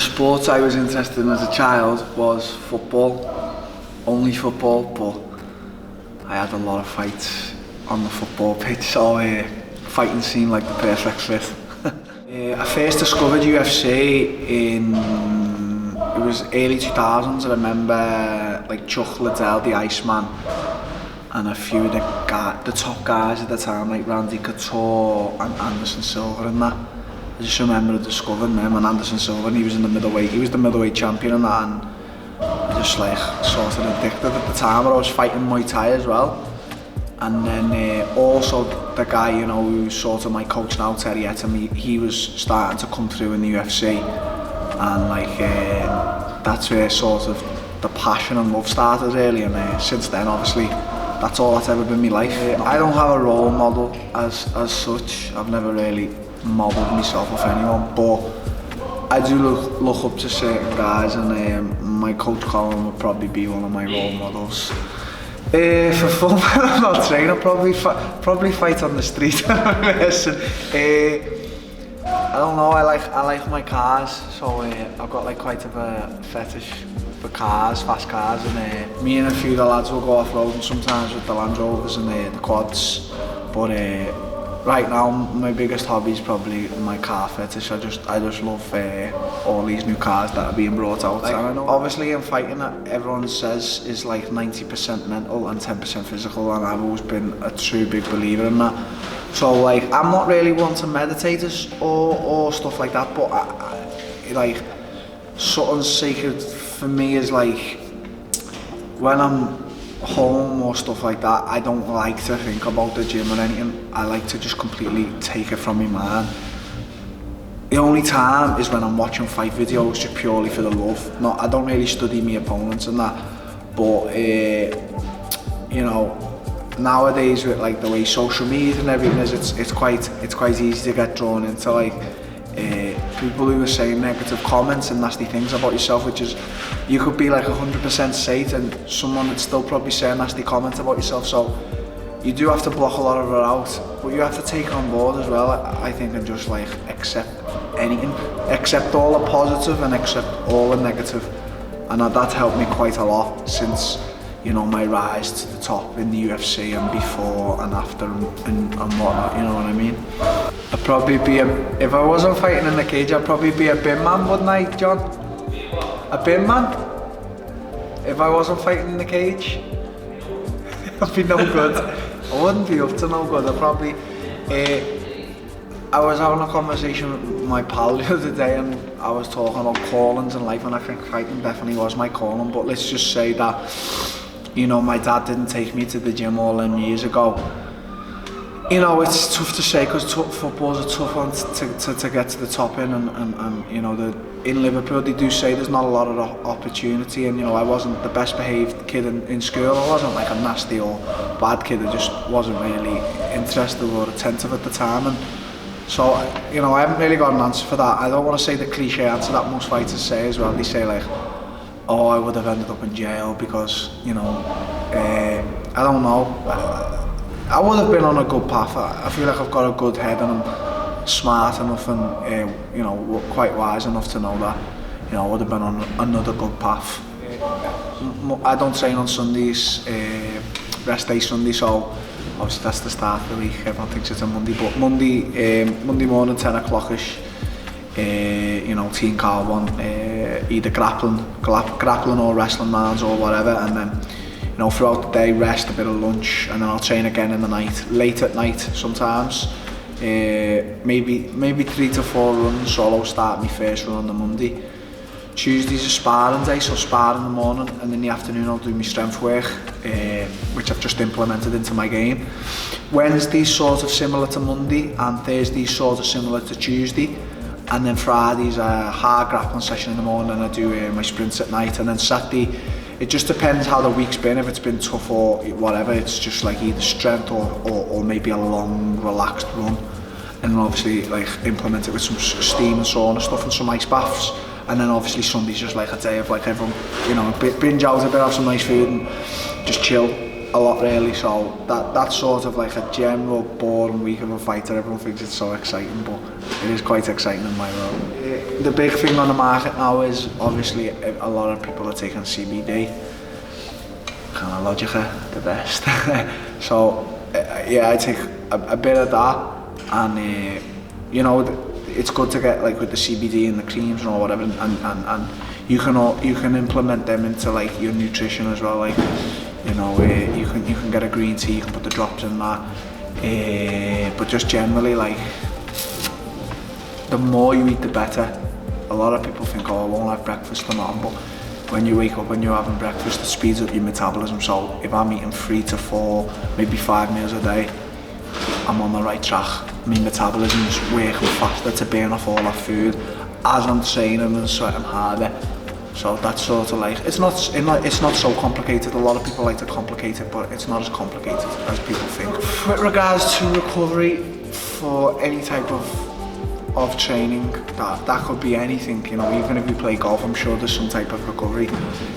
sports I was interested in as a child was football, only football, but I had a lot of fights on the football pitch, so fighting seemed like the perfect fit. I first discovered UFC in, it was early 2000s. I remember like Chuck Liddell, the Iceman, and a few of the top guys at the time, like Randy Couture and Anderson Silva and that. I just remember discovering him and Anderson Silva, and he was in the middleweight. He was the middleweight champion and that, and I just like sort of addicted at the time. But I was fighting Muay Thai as well, and then also the guy, you know, who's sort of my coach now, Terry Etam, he was starting to come through in the UFC, and like that's where sort of the passion and love started really. And since then, obviously, that's all that's ever been my life. I don't have a role model as such. I've never really modelled myself off anyone, but I do look up to certain guys, and my coach Colin would probably be one of my role models. For fun, when I'm not training, I'll probably fight on the street. I don't know. I like my cars, so I've got like quite of a fetish for cars, fast cars, and me and a few of the lads will go off-roading sometimes with the Land Rovers and the quads. But right now, my biggest hobby is probably my car fetish. I just love all these new cars that are being brought out. Like, I know, obviously, in fighting, everyone says is like 90% mental and 10% physical, and I've always been a true big believer in that. So like, I'm not really one to meditate or stuff like that, but I like something sacred for me is like when I'm home or stuff like that, I don't like to think about the gym or anything. I like to just completely take it from my mind. The only time is when I'm watching fight videos just purely for the love. I don't really study my opponents and that, but you know, nowadays with like the way social media and everything is, it's quite easy to get drawn into like people who are saying negative comments and nasty things about yourself, which is, you could be like 100% safe and someone would still probably say a nasty comment about yourself. So you do have to block a lot of it out, but you have to take it on board as well, I think, and just like accept anything, accept all the positive and accept all the negative. And that's helped me quite a lot since, you know, my rise to the top in the UFC and before and after and whatnot, you know what I mean? I'd probably be if I wasn't fighting in the cage, I'd probably be a bin man, wouldn't I, John? A bin man? If I wasn't fighting in the cage, I'd be no good. I wouldn't be up to no good. I'd probably, I was having a conversation with my pal the other day, and I was talking about callings in life, and I think fighting definitely was my calling. But let's just say that, you know, my dad didn't take me to the gym all them years ago. You know, it's tough to say because football's a tough one to get to the top in, and you know, in Liverpool they do say there's not a lot of opportunity, and you know, I wasn't the best behaved kid in school. I wasn't like a nasty or bad kid. I just wasn't really interested or attentive at the time, and so, you know, I haven't really got an answer for that. I don't want to say the cliche answer that most fighters say as well. They say like, oh, I would have ended up in jail because, you know, I don't know. I would have been on a good path. I feel like I've got a good head and I'm smart enough and, you know, quite wise enough to know that, you know, I would have been on another good path. I don't train on Sundays, rest day Sunday, so obviously that's the start of the week. Everyone thinks it's a Monday, but Monday morning, 10 o'clock-ish, you know, Team Carbon, either grappling or wrestling rounds or whatever, and then, you know, throughout the day, rest, a bit of lunch, and then I'll train again in the night, late at night sometimes. Maybe 3 to 4 runs, so I'll start my first run on the Monday. Tuesday's a sparring day, so spar in the morning, and in the afternoon I'll do my strength work, which I've just implemented into my game. Wednesday's sort of similar to Monday, and Thursday's sort of similar to Tuesday, and then Friday's a hard grappling session in the morning, and I do my sprints at night, and then Saturday, it just depends how the week's been. If it's been tough or whatever, it's just like either strength or maybe a long, relaxed run. And then obviously like implement it with some steam and sauna stuff and some ice baths. And then obviously Sunday's just like a day of like everyone, you know, binge out a bit, have some nice food and just chill. a lot really, so that's sort of like a general boring week of a fighter. Everyone thinks it's so exciting, but it is quite exciting in my world. The big thing on the market now is obviously a lot of people are taking CBD. Cannalogica, the best. So yeah, I take a bit of that, and you know, it's good to get like with the CBD and the creams and whatever, and you can implement them into like your nutrition as well. Like, you know, you can get a green tea, you can put the drops in that. But just generally, like, the more you eat, the better. A lot of people think, oh, I won't have breakfast or nothing, but when you wake up and you're having breakfast, it speeds up your metabolism. So if I'm eating 3 to 4, maybe 5 meals a day, I'm on the right track. My metabolism is working faster to burn off all that food as I'm training and sweating harder. So that's sort of like, it's not so complicated. A lot of people like to complicate it, but it's not as complicated as people think. With regards to recovery for any type of training, that could be anything, you know. Even if you play golf, I'm sure there's some type of recovery,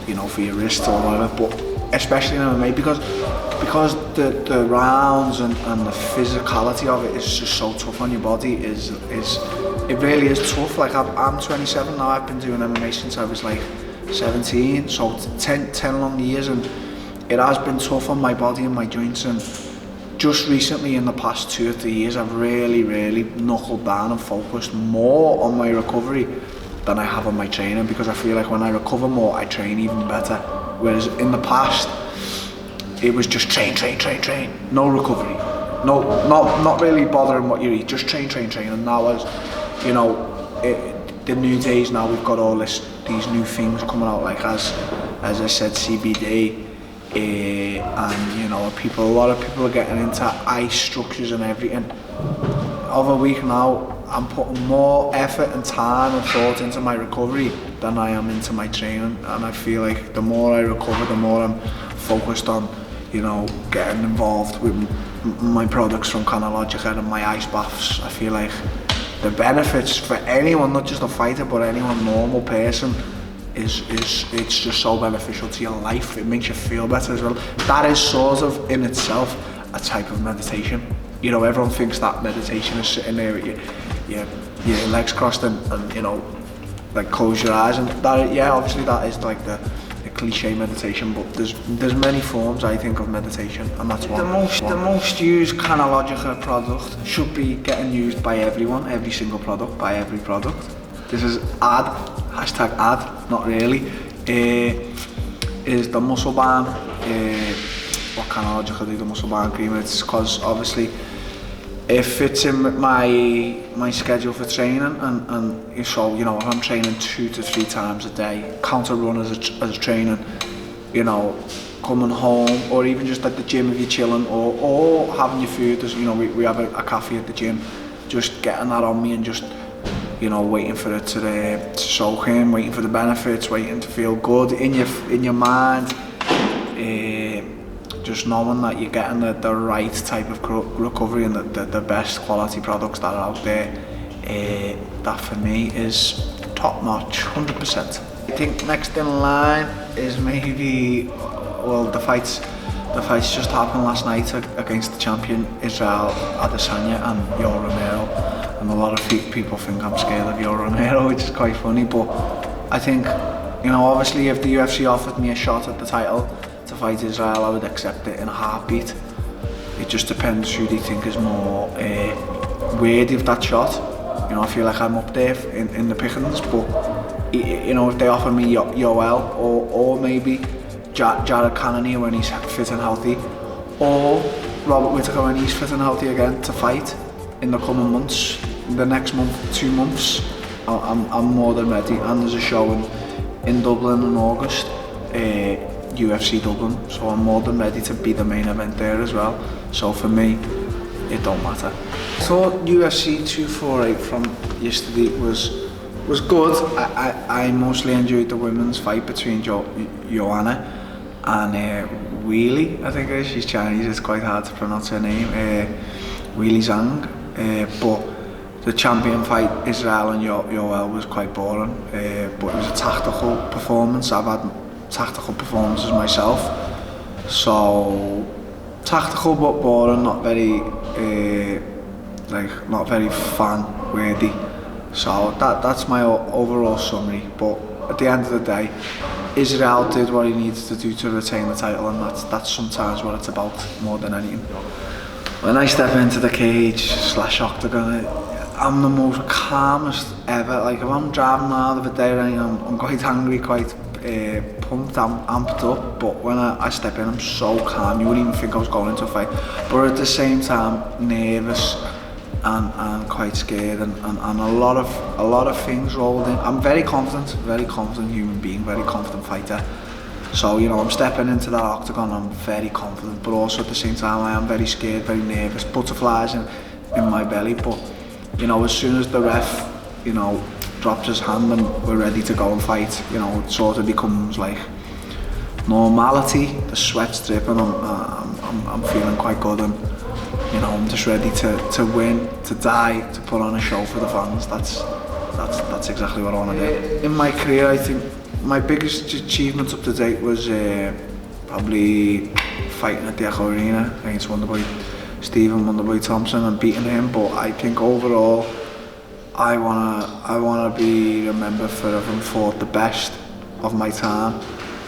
you know, for your wrist or whatever. But especially in MMA, because the rounds and the physicality of it is just so tough on your body. It really is tough. Like, I'm 27 now. I've been doing MMA since I was like 17, so 10 long years, and it has been tough on my body and my joints. And just recently, in the past 2 or 3 years, I've really knuckled down and focused more on my recovery than I have on my training, because I feel like when I recover more, I train even better. Whereas in the past, it was just train, no recovery, not really bothering what you eat, just train. And now, as you know, the new days now, we've got all these new things coming out, like as I said, CBD, and you know, a lot of people are getting into ice structures and everything. Over a week now, I'm putting more effort and time and thought into my recovery than I am into my training, and I feel like the more I recover, the more I'm focused on, you know, getting involved with my products from Cannalogica and my ice baths. I feel like the benefits for anyone, not just a fighter, but anyone, normal person, it's just so beneficial to your life. It makes you feel better as well. That is sort of in itself a type of meditation. You know, everyone thinks that meditation is sitting there with your legs crossed and you know, like, close your eyes, and that, yeah, obviously that is like the cliche meditation, but there's many forms, I think, of meditation, and that's one. The most used Cannalogica product should be getting used by everyone, every single product, by every product. This is hashtag ad, not really, is the muscle band. What Cannalogica do, the muscle band cream, it's because obviously it fits in with my schedule for training, and so, you know, if I'm training 2 to 3 times a day, counter run as a training, you know, coming home, or even just at the gym if you're chilling, or having your food, as you know, we have a cafe at the gym, just getting that on me and just, you know, waiting for it to soak in, waiting for the benefits, waiting to feel good in your mind. Just knowing that you're getting the right type of recovery and the best quality products that are out there, that for me is top notch, 100%. I think next in line is maybe, well, the fights just happened last night against the champion Israel Adesanya and Yo Romero, and a lot of people think I'm scared of Yo Romero, which is quite funny, but I think, you know, obviously if the UFC offered me a shot at the title to fight Israel, I would accept it in a heartbeat. It just depends who they think is more worthy of that shot. You know, I feel like I'm up there in the pickings, but you know, if they offer me Yoel or maybe Jared Cannonier when he's fit and healthy, or Robert Whittaker when he's fit and healthy again to fight in the coming months, the next month, 2 months, I'm more than ready. And there's a show in Dublin in August, UFC Dublin, so I'm more than ready to be the main event there as well. So for me, it don't matter. I thought UFC 248 from yesterday was good. I mostly enjoyed the women's fight between Joanna and Weili, I think it is. She's Chinese, it's quite hard to pronounce her name. Weili Zhang. But the champion fight, Israel and Yoel, was quite boring. But it was a tactical performance. I've had tactical performances myself, So tactical but boring, not very not very fan worthy. So that's my overall summary. But at the end of the day, Israel did what he needed to do to retain the title, and that's sometimes what it's about more than anything. When I step into the cage / octagon, I'm the most calmest ever. Like if I'm driving out of a day, I'm quite angry, quite pumped, I'm amped up. But when I step in, I'm so calm. You wouldn't even think I was going into a fight. But at the same time, nervous and quite scared, and a lot of things rolled in. I'm very confident human being, very confident fighter. So, you know, I'm stepping into that octagon, I'm very confident, but also at the same time I am very scared, very nervous, butterflies in my belly. But, you know, as soon as the ref, you know, drops his hand and we're ready to go and fight, you know, it sort of becomes like normality. The sweat's dripping, I'm feeling quite good, and, you know, I'm just ready to win, to die, to put on a show for the fans. That's exactly what I want to do. In my career, I think my biggest achievement up to date was probably fighting at the Echo Arena against Stephen Wonderboy Thompson and beating him. But I think overall, I wanna be remembered for having fought the best of my time,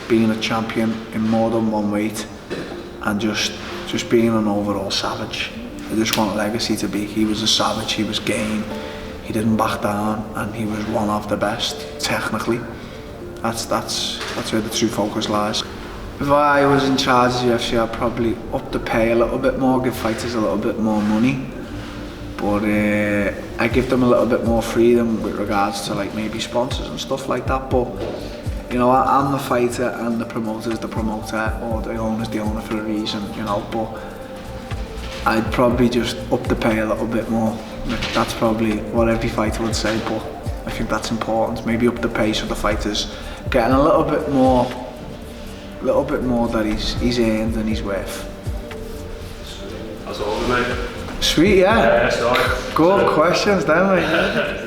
being a champion in more than one weight, and just being an overall savage. I just want a legacy to be. He was a savage. He was game. He didn't back down, and he was one of the best technically. That's where the true focus lies. If I was in charge of the UFC, I'd probably up the pay a little bit more, give fighters a little bit more money, but I give them a little bit more freedom with regards to like maybe sponsors and stuff like that. But you know, I'm the fighter and the promoter's the promoter, or the owner's the owner for a reason, you know. But I'd probably just up the pay a little bit more. That's probably what every fighter would say, but I think that's important. Maybe up the pay so the fighter's getting a little bit more that he's earned and he's worth. That's all, mate. Sweet, yeah. Yeah, sorry. Good questions, then, mate.